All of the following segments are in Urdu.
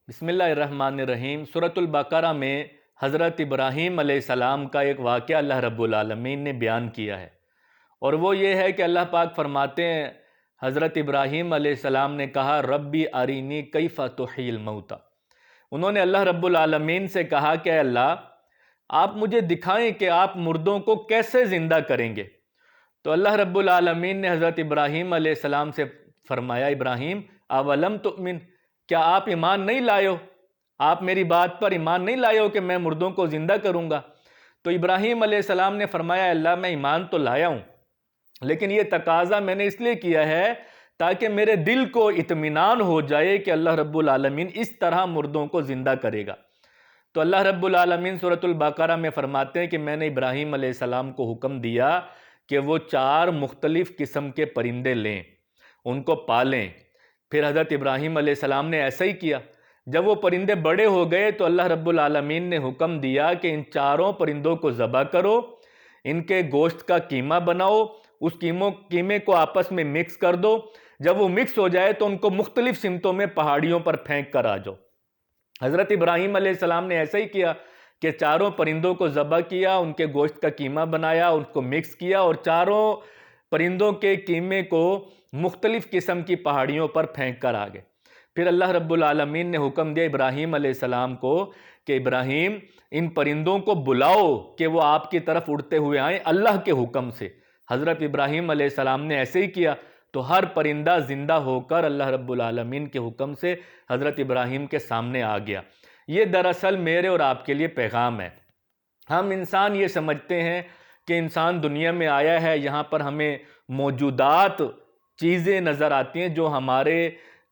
بسم اللہ الرحمن الرحیم۔ سورۃ البقرہ میں حضرت ابراہیم علیہ السلام کا ایک واقعہ اللہ رب العالمین نے بیان کیا ہے، اور وہ یہ ہے کہ اللہ پاک فرماتے ہیں حضرت ابراہیم علیہ السلام نے کہا ربی ارینی کیف تحیی الموتى۔ انہوں نے اللہ رب العالمین سے کہا کہ اے اللہ آپ مجھے دکھائیں کہ آپ مردوں کو کیسے زندہ کریں گے۔ تو اللہ رب العالمین نے حضرت ابراہیم علیہ السلام سے فرمایا ابراہیم اولم تؤمن، کیا آپ ایمان نہیں لائے ہو؟ آپ میری بات پر ایمان نہیں لائے ہو کہ میں مردوں کو زندہ کروں گا؟ تو ابراہیم علیہ السلام نے فرمایا اللہ میں ایمان تو لایا ہوں، لیکن یہ تقاضا میں نے اس لیے کیا ہے تاکہ میرے دل کو اطمینان ہو جائے کہ اللہ رب العالمین اس طرح مردوں کو زندہ کرے گا۔ تو اللہ رب العالمین سورۃ البقرہ میں فرماتے ہیں کہ میں نے ابراہیم علیہ السلام کو حکم دیا کہ وہ 4 مختلف قسم کے پرندے لیں، ان کو پالیں۔ پھر حضرت ابراہیم علیہ السلام نے ایسا ہی کیا۔ جب وہ پرندے بڑے ہو گئے تو اللہ رب العالمین نے حکم دیا کہ ان 4 پرندوں کو ذبح کرو، ان کے گوشت کا قیمہ بناؤ، اس قیمے کو آپس میں مکس کر دو۔ جب وہ مکس ہو جائے تو ان کو مختلف سمتوں میں پہاڑیوں پر پھینک کر آ جاؤ۔ حضرت ابراہیم علیہ السلام نے ایسا ہی کیا کہ 4 پرندوں کو ذبح کیا، ان کے گوشت کا قیمہ بنایا، ان کو مکس کیا اور 4 پرندوں کے قیمے کو مختلف قسم کی پہاڑیوں پر پھینک کر آگے۔ پھر اللہ رب العالمین نے حکم دیا ابراہیم علیہ السلام کو کہ ابراہیم ان پرندوں کو بلاؤ کہ وہ آپ کی طرف اڑتے ہوئے آئیں اللہ کے حکم سے۔ حضرت ابراہیم علیہ السلام نے ایسے ہی کیا تو ہر پرندہ زندہ ہو کر اللہ رب العالمین کے حکم سے حضرت ابراہیم کے سامنے آ گیا۔ یہ دراصل میرے اور آپ کے لیے پیغام ہے۔ ہم انسان یہ سمجھتے ہیں کہ انسان دنیا میں آیا ہے، یہاں پر ہمیں موجودات چیزیں نظر آتی ہیں جو ہمارے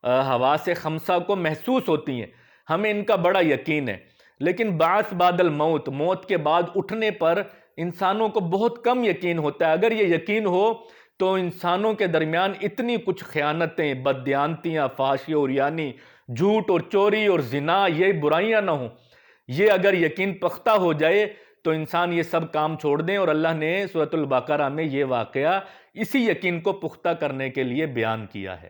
حواس خمسہ کو محسوس ہوتی ہیں، ہمیں ان کا بڑا یقین ہے، لیکن بعث بعد الموت، موت کے بعد اٹھنے پر انسانوں کو بہت کم یقین ہوتا ہے۔ اگر یہ یقین ہو تو انسانوں کے درمیان اتنی کچھ خیانتیں، بددیانتیاں، فحاشی اور عریانی، جھوٹ اور چوری اور زنا، یہ برائیاں نہ ہوں۔ یہ اگر یقین پختہ ہو جائے تو انسان یہ سب کام چھوڑ دیں، اور اللہ نے سورۃ البقرہ میں یہ واقعہ اسی یقین کو پختہ کرنے کے لیے بیان کیا ہے۔